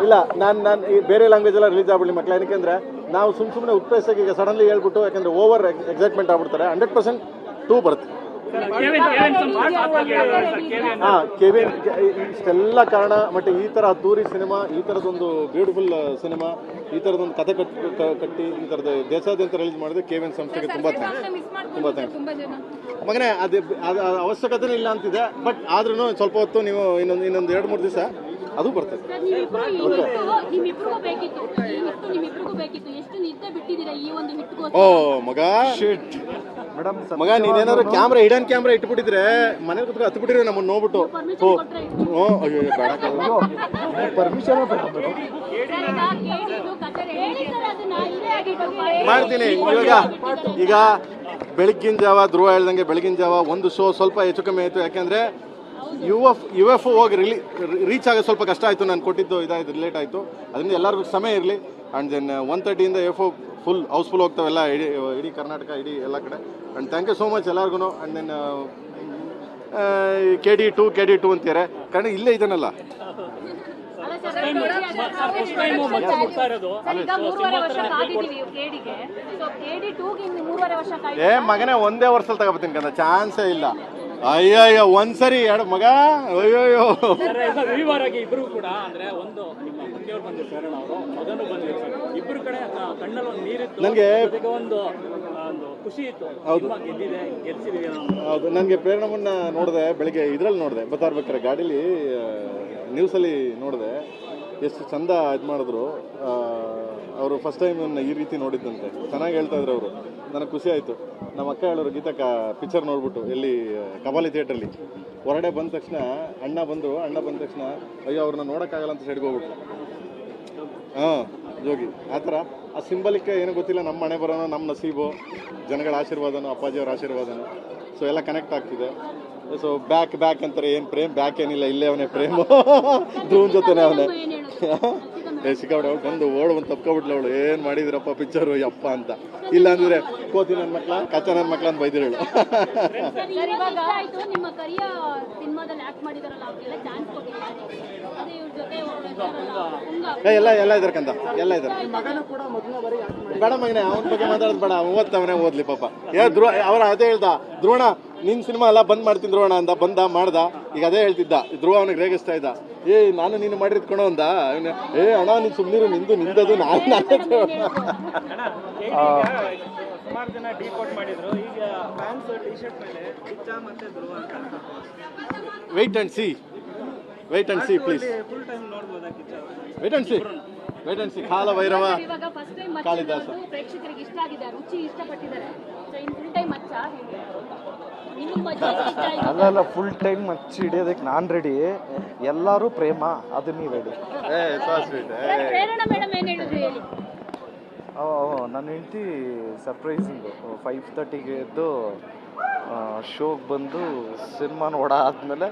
ಇಲ್ಲ, ನಾನು ಬೇರೆ ಲ್ಯಾಂಗ್ವೇಜ್ ಎಲ್ಲ ರಿಲೀಸ್ ಆಗ್ಬಿಡ್ಲಿ ಮಕ್ಕಳು. ಏನಕ್ಕೆ ನಾವು ಸುಮ್ಮನೆ ಉತ್ಪ್ರೇಸಾಗಿ ಈಗ ಸಡನ್ಲಿ ಹೇಳ್ಬಿಟ್ಟು, ಯಾಕಂದ್ರೆ ಓವರ್ ಎಕ್ಸೈಟ್ಮೆಂಟ್ ಆಗ್ಬಿಡ್ತಾರೆ. 100% 2 ಬರುತ್ತೆ. ಕೆವಿನ್ ಇಷ್ಟೆಲ್ಲ ಕಾರಣ. ಬಟ್ ಈ ಥರ ಅದ್ದೂರಿ ಸಿನಿಮಾ, ಈ ಥರದೊಂದು ಬ್ಯೂಟಿಫುಲ್ ಸಿನಿಮಾ, ಈ ಥರದೊಂದು ಕತೆ ಕಟ್ಟಿ ಈ ಥರದ ದೇಶಾದ್ಯಂತ ರಿಲೀಸ್ ಮಾಡಿದ್ರೆ ಕೆವಿನ್ ಸಂಸ್ಥೆಗೆ ತುಂಬ ಥ್ಯಾಂಕ್ಸ್ ಮಗನೇ. ಅದು ಅವಶ್ಯಕತೆನೇ ಇಲ್ಲ ಅಂತಿದೆ. ಬಟ್ ಆದ್ರೂ ಸ್ವಲ್ಪ ಹೊತ್ತು ನೀವು ಇನ್ನೊಂದು 2-3 ದಿವಸ ಅದು ಬರ್ತದೆ. ಓ ಮಗ ನೀನೇನಾದ್ರು ಕ್ಯಾಮ್ರಾ ಹಿಡನ್ ಕ್ಯಾಮ್ರಾ ಇಟ್ಬಿಟ್ಟಿದ್ರೆ ಮನೆ ಕುತ್ಕೊಂಡು ಹತ್ತು ಬಿಟ್ಟಿರಿ ನಮ್ಮನ್ನು ನೋಡ್ಬಿಟ್ಟು. ಅಯ್ಯೋ ಪರ್ಮಿಷನ್ ಮಾಡ್ತೀನಿ. ಈಗ ಬೆಳಗ್ಗಿನ ಜಾವ ಧ್ರುವ ಹೇಳ್ದಂಗೆ ಬೆಳಗಿನ ಜಾವ ಒಂದು ಶೋ ಸ್ವಲ್ಪ ಹೆಚ್ಚು ಕಮ್ಮಿ ಆಯಿತು. ಯಾಕೆಂದರೆ UFO ಹೋಗಿ ರೀಚ್ ಆಗೋದು ಸ್ವಲ್ಪ ಕಷ್ಟ ಆಯಿತು. ನಾನು ಕೊಟ್ಟಿದ್ದು ಇದಾಯಿತು, ಲೇಟ್ ಆಯಿತು. ಅದರಿಂದ ಎಲ್ಲರಿಗೂ ಸಮಯ ಇರಲಿ. And then 1:30 UFO full housefull ಹೋಗ್ತಾವೆಲ್ಲ ಇಡೀ ಕರ್ನಾಟಕ, ಇಡೀ ಎಲ್ಲ ಕಡೆ. And thank you so much ಎಲ್ಲರಿಗೂ. ಆ್ಯಂಡ್ ದೆನ್ KD2 ಅಂತಾರೆ. ಕಾರಣ ಇಲ್ಲೇ ಇದನ್ನಲ್ಲ ಮಗನೇ ಒಂದೇ ವರ್ಷದಲ್ಲಿ ತಗೋಬತ್ತೀನಿ ಕಂದ, ಚಾನ್ಸೇ ಇಲ್ಲ. ಅಯ್ಯಯ್ಯೋ ಒಂದ್ಸರಿ ಎರಡು ಮಗ. ಅಯ್ಯೋಯ್ಯೋ ಇಬ್ರು ಕೂಡ ಅಂದ್ರೆ ಒಂದು ನಿಮ್ಮ ಮಂದಿಯವ್ರು ಬಂದಿರ್ತಾರೆ, ಮಗನೂ ಬಂದಿರ್ತಾರೆ. ಇಬ್ರು ಕಡೆ ಕಣ್ಣಲ್ಲಿ ಒಂದು ನೀರಿತ್ತು, ನನಗೆ ಒಂದು ಖುಷಿ ಇತ್ತು. ಹೌದು ನನಗೆ ಪ್ರೇರಣಮನ್ನ ನೋಡಿದೆ ಬೆಳಿಗ್ಗೆ, ಇದ್ರಲ್ಲಿ ನೋಡಿದೆ ಬರ್ಬೇಕಾರೆ ಗಾಡೀಲಿ ನ್ಯೂಸಲ್ಲಿ ನೋಡಿದೆ. ಎಷ್ಟು ಚಂದ ಇದು ಮಾಡಿದ್ರು ಅವರು. ಫಸ್ಟ್ ಟೈಮ್ ಈ ರೀತಿ ನೋಡಿದ್ದಂತೆ. ಚೆನ್ನಾಗಿ ಹೇಳ್ತಾ ಇದ್ರು ಅವರು. ನನಗೆ ಖುಷಿ ಆಯಿತು. ನಮ್ಮ ಅಕ್ಕ ಹೇಳೋರು ಗೀತಾ ಪಿಕ್ಚರ್ ನೋಡ್ಬಿಟ್ಟು ಎಲ್ಲಿ ಕಪಾಲಿ ಥಿಯೇಟ್ರಲ್ಲಿ ಹೊರಗಡೆ ಬಂದ ತಕ್ಷಣ ಅಣ್ಣ ಬಂದ ತಕ್ಷಣ ಅಯ್ಯೋ ಅವ್ರನ್ನ ನೋಡೋಕ್ಕಾಗಲ್ಲ ಅಂತ ಸೈಡ್ಗೆ ಹೋಗ್ಬಿಟ್ರು. ಜೋಗಿ ಆ ಥರ ಆ ಸಿಂಬಲಿಕ್ ಏನೋ ಗೊತ್ತಿಲ್ಲ. ನಮ್ಮ ಮನೆ ಬರೋನೋ, ನಮ್ಮ ನಸೀಬು, ಜನಗಳ ಆಶೀರ್ವಾದನೋ, ಅಪ್ಪಾಜಿಯವ್ರ ಆಶೀರ್ವಾದನೋ. ಸೊ ಎಲ್ಲ ಕನೆಕ್ಟ್ ಆಗ್ತಿದೆ. ಸೊ ಬ್ಯಾಕ್ ಅಂತಾರೆ. ಏನು ಪ್ರೇಮ್ ಬ್ಯಾಕ್ ಏನಿಲ್ಲ, ಇಲ್ಲೇ ಅವನೇ ಪ್ರೇಮ್. ಧ್ರುವನ್ ಜೊತೆನೇ ಅವನೇ. ಸಿಕ್ಕಾಬಿಡ ಬಂದು ಓಡ್ ತಪ್ಕೊಬಿಟ್ಲ ಅವಳು. ಏನು ಮಾಡಿದ್ರಪ್ಪ ಪಿಕ್ಚರು ಯಪ್ಪ ಅಂತ. ಇಲ್ಲ ಅಂದ್ರೆ ಕೋತಿ ನನ್ನ ಮಕ್ಳ, ಕಚ್ಚ ನನ್ನ ಮಕ್ಳ ಅಂತ ಬೈದಿರೋಳು. ಎಲ್ಲ ಇದಾರೆ ಕಂದ, ಎಲ್ಲ ಇದಾರೆ. ಬೇಡ ಮಗನೇ ಅವನ ಬಗ್ಗೆ ಮಾತಾಡೋದು ಬೇಡ. ಓದ್ತವನೇ ಓದ್ಲಿ ಪಾಪ. ಧ್ರುವ ಅವ್ರ ಅದೇ ಹೇಳ್ದ, ಧ್ರುವಣ ನಿನ್ ಸಿನಿಮಾ ಎಲ್ಲ ಬಂದ್ ಮಾಡ್ತೀನಿ ಧ್ರುವಣ ಅಂತ. ಮಾಡ್ದ. ಈಗ ಅದೇ ಹೇಳ್ತಿದ್ದ ಧ್ರುವ. ಅವನಿಗೆ ರೇಗಿಸ್ತಾ ಇದ್ದ. ನಾನು ನೀನು ಮಾಡಿರ್ತ್ಕೊಳೋ ಅಂದ. ಅಣ್ಣ ನೀನು ಸುಮ್ಮನಿರು, ನಿಂದದು ನಾನು ಸುಮಾರು ಜನ ಡಿಕೋಡ್ ಮಾಡಿದ್ರು. ಈಗ ಫ್ಯಾನ್ಸ್ ಟಿ ಶರ್ಟ್ ಮೇಲೆ ಕಿಚ್ಚ ಮತ್ತೆ ಧ್ರುವ ಅಂತ. Wait and see please. Full time ನೋಡಬಹುದಾ ಕಿಚ್ಚ? Weight and C. ಕಾಲ ಭೈರವ, ಕಾಳಿದಾಸ ಪ್ರೇಕ್ಷಕರಿಗೆ ಇಷ್ಟ ಆಗಿದೆ, ರುಚಿ ಇಷ್ಟಪಟ್ಟಿದ್ದಾರೆ. ಫುಲ್ ಟೈಮ್ ಮಚ್ಚ ಅಲ್ಲ ಫುಲ್ ಟೈಮ್ ಮಚ್ಚಿ ಹಿಡಿಯೋದಕ್ಕೆ ನಾನು ರೆಡಿ. ಎಲ್ಲರೂ ಪ್ರೇಮ, ಅದು ನೀವು ರೆಡಿ. ನನ್ನ ಹೆಂಡತಿ ಸರ್ಪ್ರೈಸಿಂಗು 5:30ಗೆ ಎದ್ದು ಶೋಗೆ ಬಂದು ಸಿನಿಮಾ ನೋಡ ಆದ್ಮೇಲೆ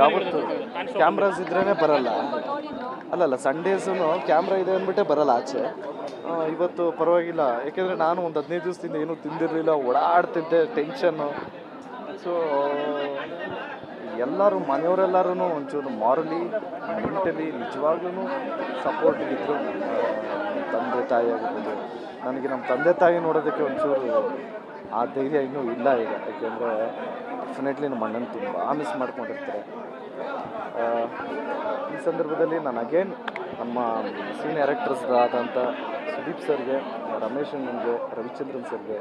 ಯಾವತ್ತು ಕ್ಯಾಮ್ರಾಸ್ ಇದ್ರೇ ಬರಲ್ಲ. ಅಲ್ಲಲ್ಲ ಸಂಡೇಸು ಕ್ಯಾಮ್ರಾ ಇದೆ ಅಂದ್ಬಿಟ್ಟೆ ಬರಲ್ಲ ಆಚೆ. ಇವತ್ತು ಪರವಾಗಿಲ್ಲ, ಯಾಕೆಂದರೆ ನಾನು ಒಂದು 15 ದಿವಸದಿಂದ ಏನೂ ತಿಂದಿರಲಿಲ್ಲ, ಓಡಾಡ್ತಿದ್ದೆ, ಟೆನ್ಷನ್ನು. ಸೊ ಎಲ್ಲರೂ ಮನೆಯವರೆಲ್ಲರೂ ಒಂಚೂರು ಮಾರಲಿ ಮೆಂಟಲಿ ನಿಜವಾಗ್ಲೂ ಸಪೋರ್ಟಿವ್ ಇದ್ದರು. ತಂದೆ ತಾಯಿ ಆಗಿರ್ಬೋದು. ನನಗೆ ನಮ್ಮ ತಂದೆ ತಾಯಿ ನೋಡೋದಕ್ಕೆ ಒಂಚೂರು ಆ ಧೈರ್ಯ ಇನ್ನೂ ಇಲ್ಲ ಈಗ. ಯಾಕೆಂದರೆ ಡೆಫಿನೆಟ್ಲಿ ನಮ್ಮ ಅಣ್ಣನ ತುಂಬ ಮಿಸ್ ಮಾಡ್ಕೊಂಡಿರ್ತಾರೆ. ಈ ಸಂದರ್ಭದಲ್ಲಿ ನಾನು ಅಗೇನ್ ನಮ್ಮ ಸೀನಿಯರ್ ಆ್ಯಕ್ಟರ್ಸ್ ಆದಂಥ ಸುದೀಪ್ ಸರ್ಗೆ, ರಮೇಶ್ ಅಣ್ಣನಿಗೆ, ರವಿಚಂದ್ರನ್ ಸರ್ಗೆ,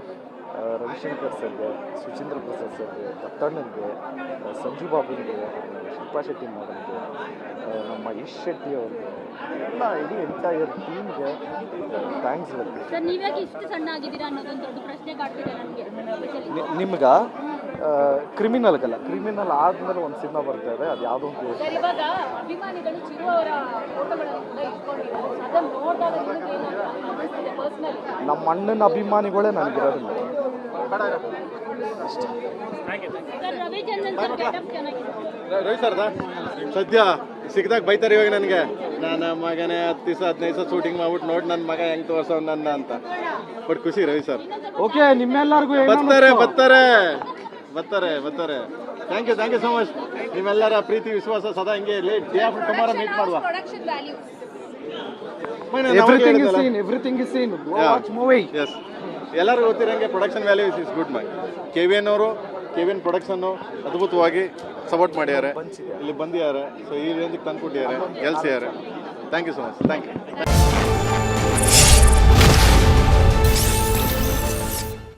ರವಿಶಂಕರ್ ಸರ್ಗೆ, ಸುಚೀಂದ್ರ ಪ್ರಸಾದ್ ಸರ್ಗೆ, ದತ್ತಣ್ಣನಿಗೆ, ಸಂಜು ಬಾಬುನಿಗೆ, ಶಿಲ್ಪಾ ಶೆಟ್ಟಿ ಮೇಡಮ್ಗೆ, ನಮ್ಮ ಯಶ್ ಶೆಟ್ಟಿ ಅವ್ರಿಗೆ, ಎಲ್ಲ ಇಡೀ ಎಂಟೈರ್ ಟೀಮ್ಗೆ ಥ್ಯಾಂಕ್ಸ್ ಹೇಳ್ತೀನಿ. ನಿಮ್ಗೆ ಕ್ರಿಮಿನಲ್ಗಲ್ಲ, ಕ್ರಿಮಿನಲ್ ಆದಮೇಲೆ ಒಂದು ಸಿನಿಮಾ ಬರ್ತಾ ಇದೆ, ಅದು ಯಾವುದೋ ಒಂದು ನಮ್ಮ ಅಣ್ಣನ ಅಭಿಮಾನಿಗಳೇ ನನಗಿರೋದಿಲ್ಲ. ರವಿ ಸರ್ ಸದ್ಯ ಸಿಕ್ಕಿದಾಗ ಬೈತಾರೆ ಇವಾಗ ನನಗೆ. ನಾನು ಮಗನೇ 10 ದಿವಸ 15 ದಿವಸ ಶೂಟಿಂಗ್ ಮಾಡ್ಬಿಟ್ಟು ನೋಡಿ ನನ್ನ ಮಗ ಹೆಂಗ್ ತೋರ್ಸವ್ ನನ್ನ ಅಂತ. ಬಟ್ ಖುಷಿ ರವಿ ಸರ್. ಓಕೆ, ನಿಮ್ಮೆಲ್ಲರಿಗೂ ಬರ್ತಾರೆ. Thank you so much. ನಿಮ್ಮೆಲ್ಲರ ಪ್ರೀತಿ ವಿಶ್ವಾಸ ಸದಾ ಹಿಂಗೆ ಇರಲಿ. ಡೇ ಆಫ್ಟರ್ ಟುಮಾರೋ ಮೀಟ್ ಮಾಡುವ. Production value everything is seen watch movie. Yes, ಎಲ್ಲರೂ ಗೊತ್ತಿರಂಗೆ production value is good my. KVN ಅವರು KVN ಪ್ರೊಡಕ್ಷನ್ನು ಅದ್ಭುತವಾಗಿ ಸಪೋರ್ಟ್ ಮಾಡಿದ್ದಾರೆ, ಇಲ್ಲಿ ಬಂದಿದ್ದಾರೆ. ಸೊ ಈ ರೇಂಜಿಗೆ ತಂದುಕೊಟ್ಟಿದ್ದಾರೆ, ಗೆಲ್ಸಿದ್ದಾರೆ. Thank you so much. Thank you.